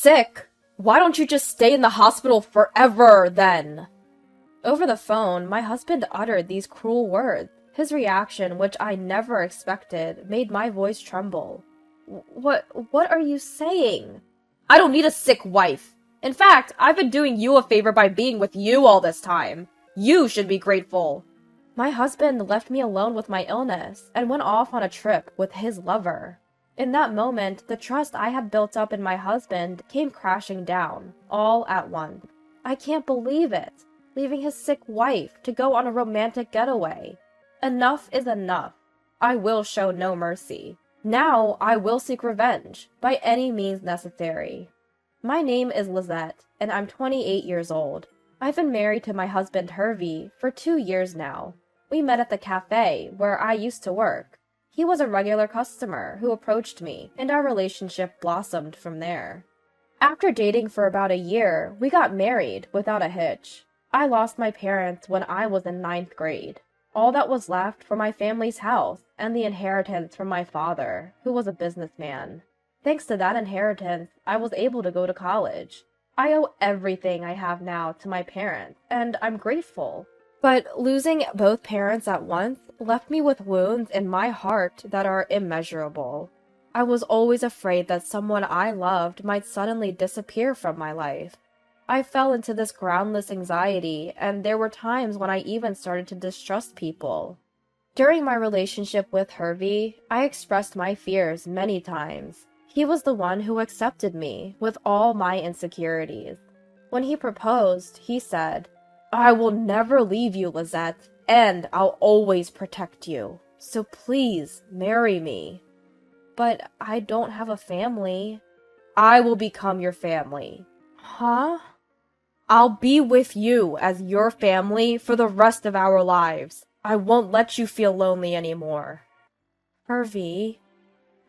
sick? Why don't you just stay in the hospital forever, then? Over the phone, my husband uttered these cruel words. His reaction, which I never expected, made my voice tremble. What are you saying? I don't need a sick wife. In fact, I've been doing you a favor by being with you all this time. You should be grateful. My husband left me alone with my illness and went off on a trip with his lover. In that moment, the trust I had built up in my husband came crashing down, all at once. I can't believe it. Leaving his sick wife to go on a romantic getaway. Enough is enough. I will show no mercy. Now I will seek revenge, by any means necessary. My name is Lizette, and I'm 28 years old. I've been married to my husband Hervey for 2 years now. We met at the cafe where I used to work. He was a regular customer who approached me, and our relationship blossomed from there. After dating for about a year, we got married without a hitch. I lost my parents when I was in 9th grade. All that was left for my family's house and the inheritance from my father, who was a businessman. Thanks to that inheritance, I was able to go to college. I owe everything I have now to my parents, and I'm grateful. But losing both parents at once left me with wounds in my heart that are immeasurable. I was always afraid that someone I loved might suddenly disappear from my life. I fell into this groundless anxiety, and there were times when I even started to distrust people. During my relationship with Hervey, I expressed my fears many times. He was the one who accepted me with all my insecurities. When he proposed, he said, "I will never leave you, Lizette, and I'll always protect you. So please marry me." But I don't have a family. I will become your family. Huh? I'll be with you as your family for the rest of our lives. I won't let you feel lonely anymore. Hervey.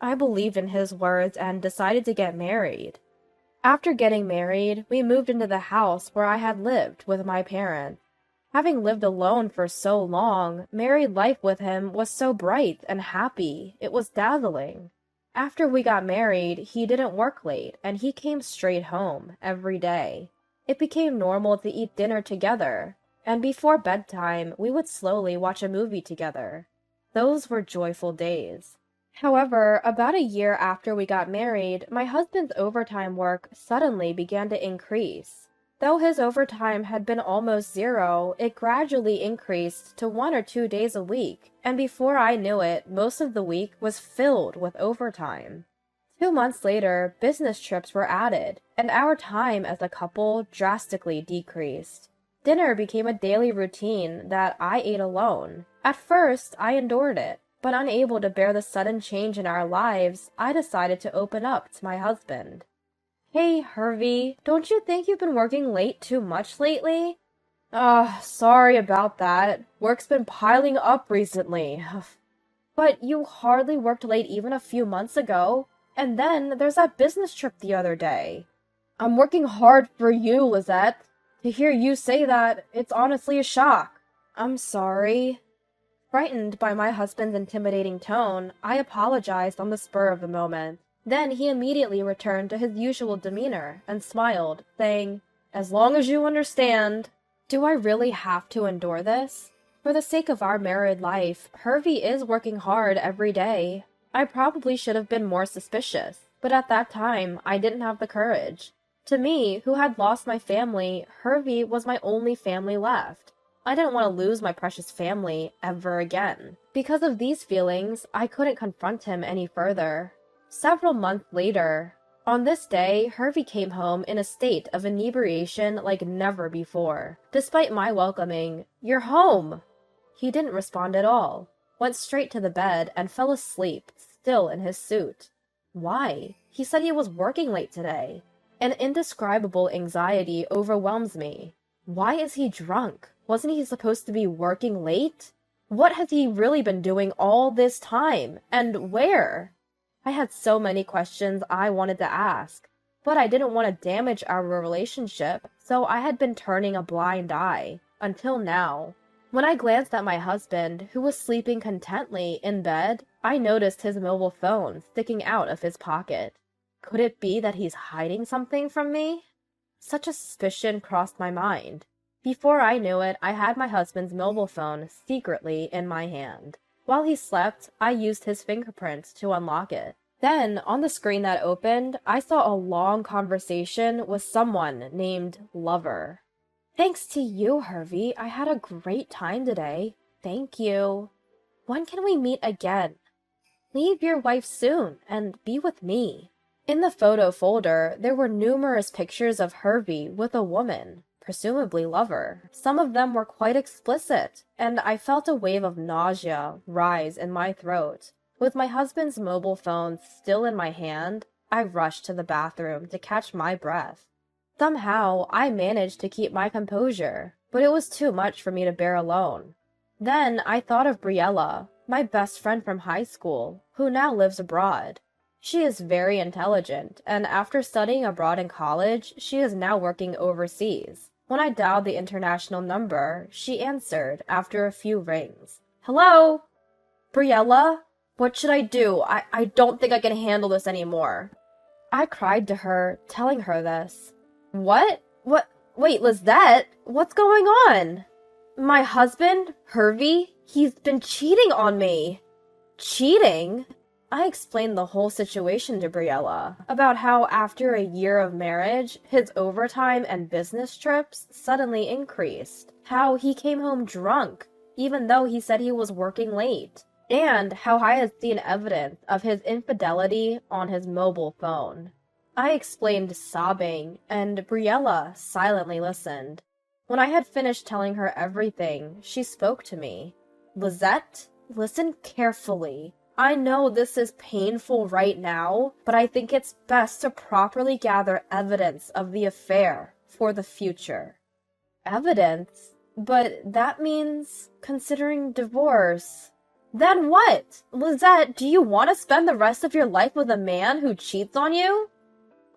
I believed in his words and decided to get married. After getting married, we moved into the house where I had lived with my parents. Having lived alone for so long, married life with him was so bright and happy. It was dazzling. After we got married, he didn't work late, and he came straight home every day. It became normal to eat dinner together, and before bedtime, we would slowly watch a movie together. Those were joyful days. However, about a year after we got married, my husband's overtime work suddenly began to increase. Though his overtime had been almost zero, it gradually increased to 1 or 2 days a week, and before I knew it, most of the week was filled with overtime. 2 months later, business trips were added, and our time as a couple drastically decreased. Dinner became a daily routine that I ate alone. At first, I endured it, but unable to bear the sudden change in our lives, I decided to open up to my husband. Hey, Hervey, don't you think you've been working late too much lately? Sorry about that. Work's been piling up recently. But you hardly worked late even a few months ago. And then there's that business trip the other day. I'm working hard for you, Lizette. To hear you say that, it's honestly a shock. I'm sorry. Frightened by my husband's intimidating tone, I apologized on the spur of the moment. Then he immediately returned to his usual demeanor and smiled, saying, "As long as you understand." Do I really have to endure this? For the sake of our married life, Hervey is working hard every day. I probably should have been more suspicious, but at that time, I didn't have the courage. To me, who had lost my family, Hervey was my only family left. I didn't want to lose my precious family ever again. Because of these feelings, I couldn't confront him any further. Several months later, on this day, Hervey came home in a state of inebriation like never before. Despite my welcoming, "You're home!" He didn't respond at all, went straight to the bed and fell asleep, still in his suit. Why? He said he was working late today. An indescribable anxiety overwhelms me. Why is he drunk? Wasn't he supposed to be working late? What has he really been doing all this time? And where? I had so many questions I wanted to ask, but I didn't want to damage our relationship, so I had been turning a blind eye, until now. When I glanced at my husband, who was sleeping contently in bed, I noticed his mobile phone sticking out of his pocket. Could it be that he's hiding something from me? Such a suspicion crossed my mind. Before I knew it, I had my husband's mobile phone secretly in my hand. While he slept, I used his fingerprints to unlock it. Then, on the screen that opened, I saw a long conversation with someone named Lover. Thanks to you, Hervey, I had a great time today. Thank you. When can we meet again? Leave your wife soon and be with me. In the photo folder, there were numerous pictures of Hervey with a woman, presumably Lover. Some of them were quite explicit, and I felt a wave of nausea rise in my throat. With my husband's mobile phone still in my hand, I rushed to the bathroom to catch my breath. Somehow, I managed to keep my composure, but it was too much for me to bear alone. Then I thought of Briella, my best friend from high school, who now lives abroad. She is very intelligent, and after studying abroad in college, she is now working overseas. When I dialed the international number, she answered after a few rings. Hello? Briella? What should I do? I don't think I can handle this anymore. I cried to her, telling her this. What? Wait, Lizette? What's going on? My husband, Hervey, he's been cheating on me. Cheating? I explained the whole situation to Briella, about how after a year of marriage, his overtime and business trips suddenly increased, how he came home drunk, even though he said he was working late, and how I had seen evidence of his infidelity on his mobile phone. I explained sobbing, and Briella silently listened. When I had finished telling her everything, she spoke to me. Lizette, listen carefully. I know this is painful right now, but I think it's best to properly gather evidence of the affair for the future. Evidence? But that means considering divorce. Then what? Lizette, do you want to spend the rest of your life with a man who cheats on you?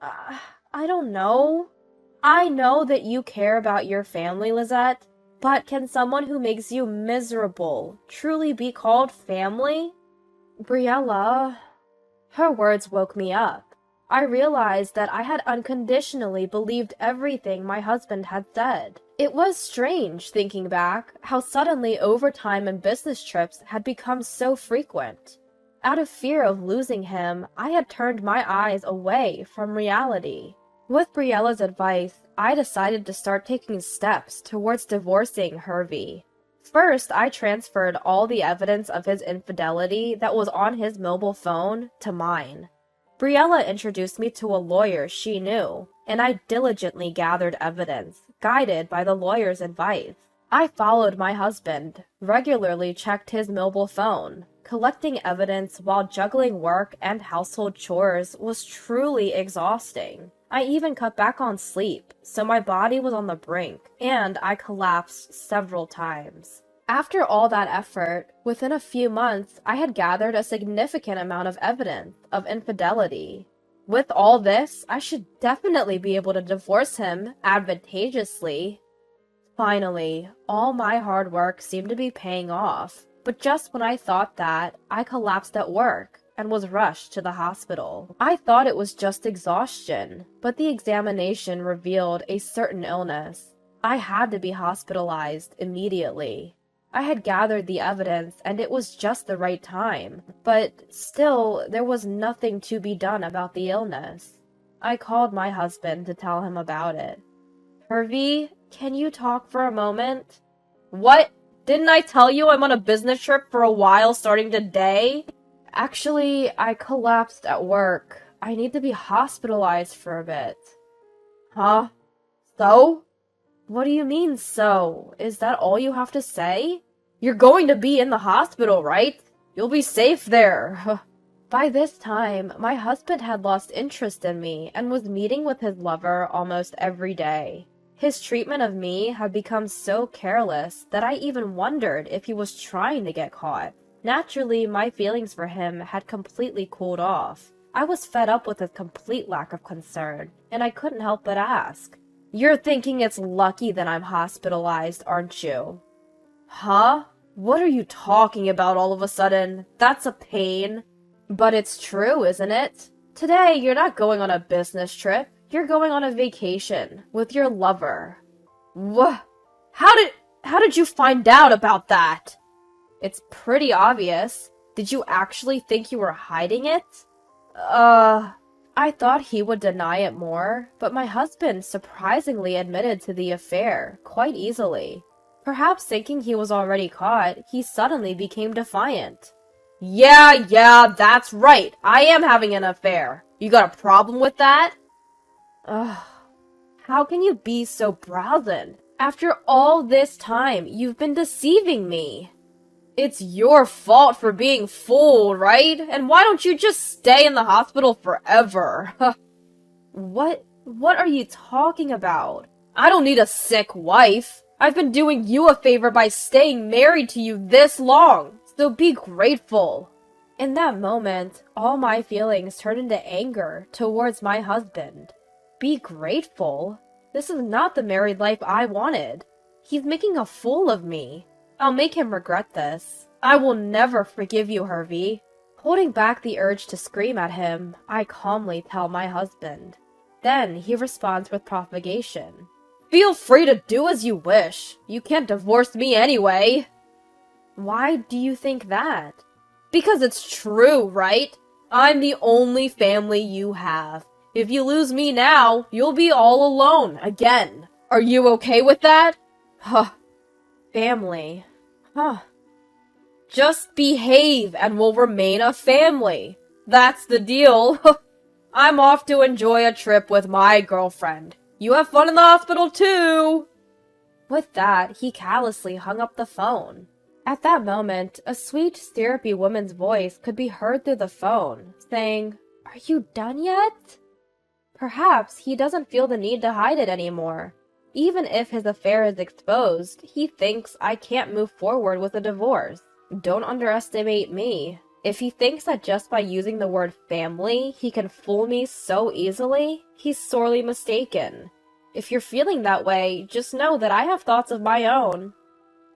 I don't know. I know that you care about your family, Lizette, but can someone who makes you miserable truly be called family? Briella. Her words woke me up. I realized that I had unconditionally believed everything my husband had said. It was strange, thinking back, how suddenly overtime and business trips had become so frequent. Out of fear of losing him, I had turned my eyes away from reality. With Briella's advice, I decided to start taking steps towards divorcing Hervey. First, I transferred all the evidence of his infidelity that was on his mobile phone to mine. Briella introduced me to a lawyer she knew, and I diligently gathered evidence, guided by the lawyer's advice. I followed my husband, regularly checked his mobile phone. Collecting evidence while juggling work and household chores was truly exhausting. I even cut back on sleep, so my body was on the brink, and I collapsed several times. After all that effort, within a few months, I had gathered a significant amount of evidence of infidelity. With all this, I should definitely be able to divorce him advantageously. Finally, all my hard work seemed to be paying off, but just when I thought that, I collapsed at work and was rushed to the hospital. I thought it was just exhaustion, but the examination revealed a certain illness. I had to be hospitalized immediately. I had gathered the evidence and it was just the right time, but still there was nothing to be done about the illness. I called my husband to tell him about it. Hervey, can you talk for a moment? What? Didn't I tell you I'm on a business trip for a while starting today? Actually, I collapsed at work. I need to be hospitalized for a bit. Huh? So? What do you mean, so? Is that all you have to say? You're going to be in the hospital, right? You'll be safe there. By this time, my husband had lost interest in me and was meeting with his lover almost every day. His treatment of me had become so careless that I even wondered if he was trying to get caught. Naturally, my feelings for him had completely cooled off. I was fed up with his complete lack of concern, and I couldn't help but ask, "You're thinking it's lucky that I'm hospitalized, aren't you?" Huh? What are you talking about all of a sudden? That's a pain. But it's true, isn't it? Today, you're not going on a business trip. You're going on a vacation with your lover. What? How did you find out about that? It's pretty obvious. Did you actually think you were hiding it? I thought he would deny it more, but my husband surprisingly admitted to the affair quite easily. Perhaps thinking he was already caught, he suddenly became defiant. Yeah, that's right. I am having an affair. You got a problem with that? Ugh. How can you be so brazen? After all this time, you've been deceiving me. It's your fault for being fooled, right? And why don't you just stay in the hospital forever? What are you talking about? I don't need a sick wife. I've been doing you a favor by staying married to you this long, so be grateful. In that moment, all my feelings turned into anger towards my husband. Be grateful? This is not the married life I wanted. He's making a fool of me. I'll make him regret this. I will never forgive you, Hervey. Holding back the urge to scream at him, I calmly tell my husband. Then he responds with propagation. Feel free to do as you wish. You can't divorce me anyway. Why do you think that? Because it's true, right? I'm the only family you have. If you lose me now, you'll be all alone again. Are you okay with that? Huh. Family. Huh. Just behave and we'll remain a family. That's the deal. I'm off to enjoy a trip with my girlfriend. You have fun in the hospital too! With that, he callously hung up the phone. At that moment, a sweet, syrupy woman's voice could be heard through the phone, saying, "Are you done yet?" Perhaps he doesn't feel the need to hide it anymore. Even if his affair is exposed, he thinks I can't move forward with a divorce. Don't underestimate me. If he thinks that just by using the word family, he can fool me so easily, he's sorely mistaken. If you're feeling that way, just know that I have thoughts of my own.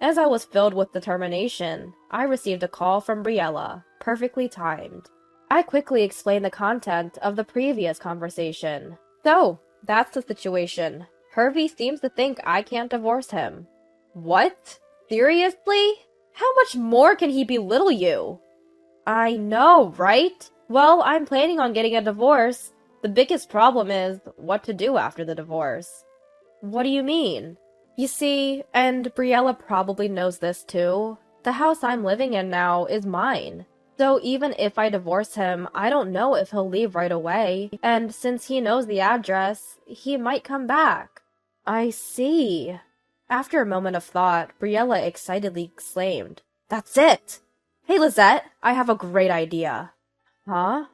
As I was filled with determination, I received a call from Briella, perfectly timed. I quickly explained the content of the previous conversation. So, that's the situation. Hervey seems to think I can't divorce him. What? Seriously? How much more can he belittle you? I know, right? Well, I'm planning on getting a divorce. The biggest problem is what to do after the divorce. What do you mean? You see, and Briella probably knows this too, the house I'm living in now is mine. So even if I divorce him, I don't know if he'll leave right away, and since he knows the address, he might come back. I see. After a moment of thought, Briella excitedly exclaimed, "That's it! Hey Lizette, I have a great idea." Huh?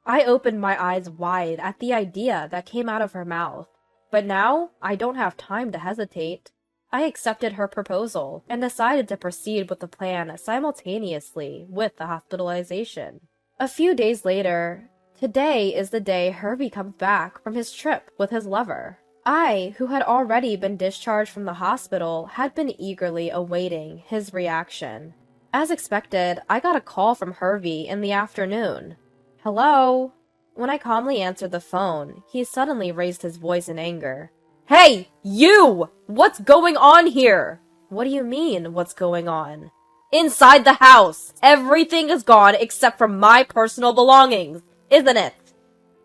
I opened my eyes wide at the idea that came out of her mouth. But now, I don't have time to hesitate. I accepted her proposal and decided to proceed with the plan simultaneously with the hospitalization. A few days later, today is the day Hervey comes back from his trip with his lover. I, who had already been discharged from the hospital, had been eagerly awaiting his reaction. As expected, I got a call from Hervey in the afternoon. Hello? When I calmly answered the phone, he suddenly raised his voice in anger. Hey, you! What's going on here? What do you mean, what's going on? Inside the house! Everything is gone except for my personal belongings, isn't it?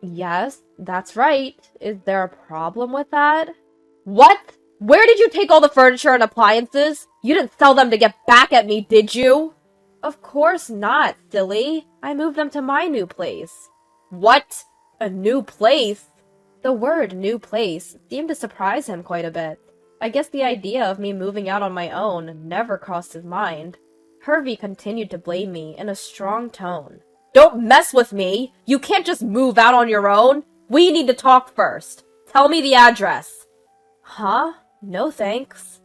Yes, that's right. Is there a problem with that? What? Where did you take all the furniture and appliances? You didn't sell them to get back at me, did you? Of course not, silly. I moved them to my new place. What? A new place? The word new place seemed to surprise him quite a bit. I guess the idea of me moving out on my own never crossed his mind. Hervey continued to blame me in a strong tone. Don't mess with me! You can't just move out on your own! We need to talk first. Tell me the address. Huh? No thanks.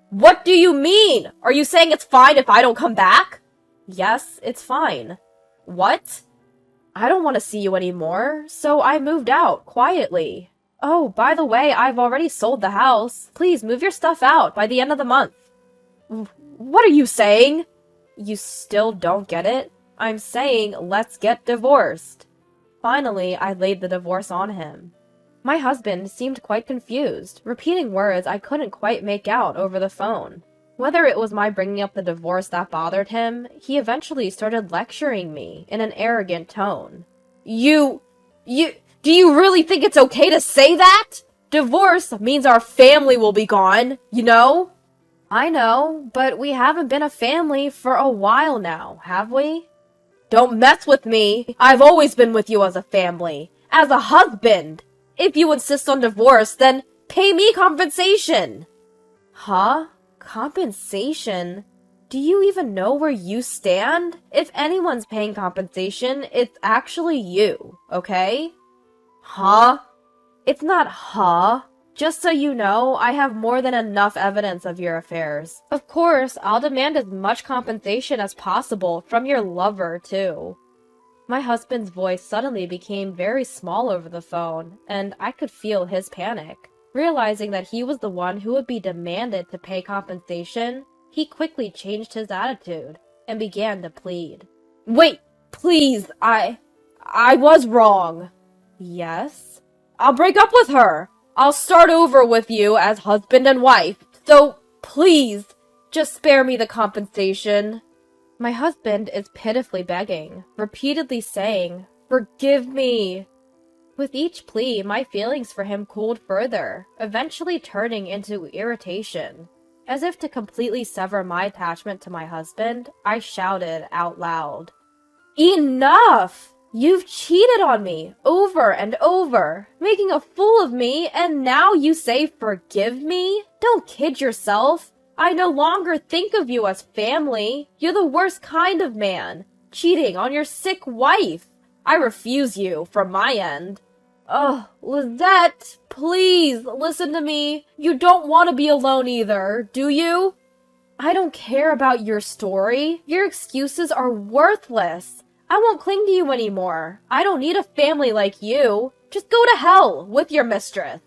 What do you mean? Are you saying it's fine if I don't come back? Yes, it's fine. What? I don't want to see you anymore, so I moved out, quietly. Oh, by the way, I've already sold the house. Please move your stuff out by the end of the month. What are you saying? You still don't get it? I'm saying let's get divorced. Finally, I laid the divorce on him. My husband seemed quite confused, repeating words I couldn't quite make out over the phone. Whether it was my bringing up the divorce that bothered him, he eventually started lecturing me in an arrogant tone. Do you really think it's okay to say that? Divorce means our family will be gone, you know? I know, but we haven't been a family for a while now, have we? Don't mess with me. I've always been with you as a family, as a husband. If you insist on divorce, then pay me compensation. Huh? Compensation? Do you even know where you stand? If anyone's paying compensation, it's actually you, okay? Huh? It's not huh. Just so you know, I have more than enough evidence of your affairs. Of course, I'll demand as much compensation as possible from your lover, too. My husband's voice suddenly became very small over the phone, and I could feel his panic. Realizing that he was the one who would be demanded to pay compensation, he quickly changed his attitude and began to plead. Wait, please, I was wrong. Yes? I'll break up with her. I'll start over with you as husband and wife, so please, just spare me the compensation. My husband is pitifully begging, repeatedly saying, forgive me. With each plea, my feelings for him cooled further, eventually turning into irritation. As if to completely sever my attachment to my husband, I shouted out loud, enough! You've cheated on me, over and over, making a fool of me, and now you say forgive me? Don't kid yourself. I no longer think of you as family. You're the worst kind of man, cheating on your sick wife. I refuse you, from my end. Ugh, Lizette, please, listen to me. You don't want to be alone either, do you? I don't care about your story. Your excuses are worthless. I won't cling to you anymore. I don't need a family like you. Just go to hell with your mistress.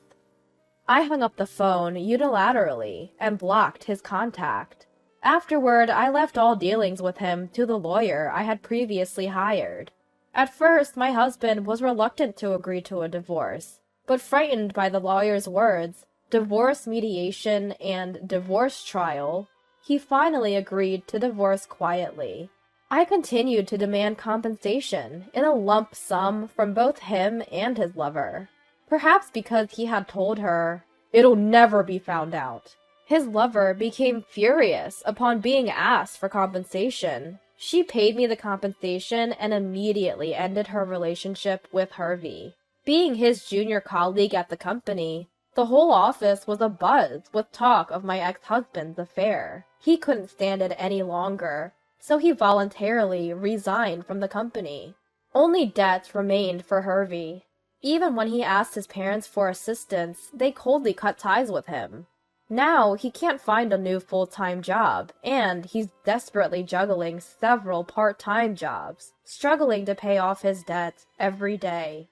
I hung up the phone unilaterally and blocked his contact. Afterward, I left all dealings with him to the lawyer I had previously hired. At first, my husband was reluctant to agree to a divorce, but frightened by the lawyer's words, divorce mediation and divorce trial, he finally agreed to divorce quietly. I continued to demand compensation in a lump sum from both him and his lover. Perhaps because he had told her, it'll never be found out. His lover became furious upon being asked for compensation. She paid me the compensation and immediately ended her relationship with Hervey. Being his junior colleague at the company, the whole office was abuzz with talk of my ex-husband's affair. He couldn't stand it any longer, so he voluntarily resigned from the company. Only debts remained for Hervey. Even when he asked his parents for assistance, they coldly cut ties with him. Now, he can't find a new full-time job, and he's desperately juggling several part-time jobs, struggling to pay off his debts every day.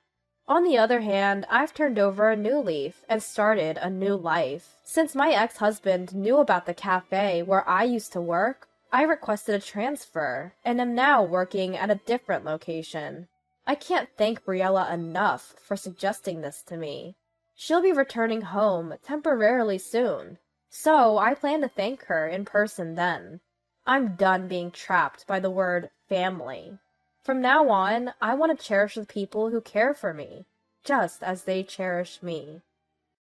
On the other hand, I've turned over a new leaf and started a new life. Since my ex-husband knew about the cafe where I used to work, I requested a transfer, and am now working at a different location. I can't thank Briella enough for suggesting this to me. She'll be returning home temporarily soon, so I plan to thank her in person then. I'm done being trapped by the word family. From now on, I want to cherish the people who care for me, just as they cherish me.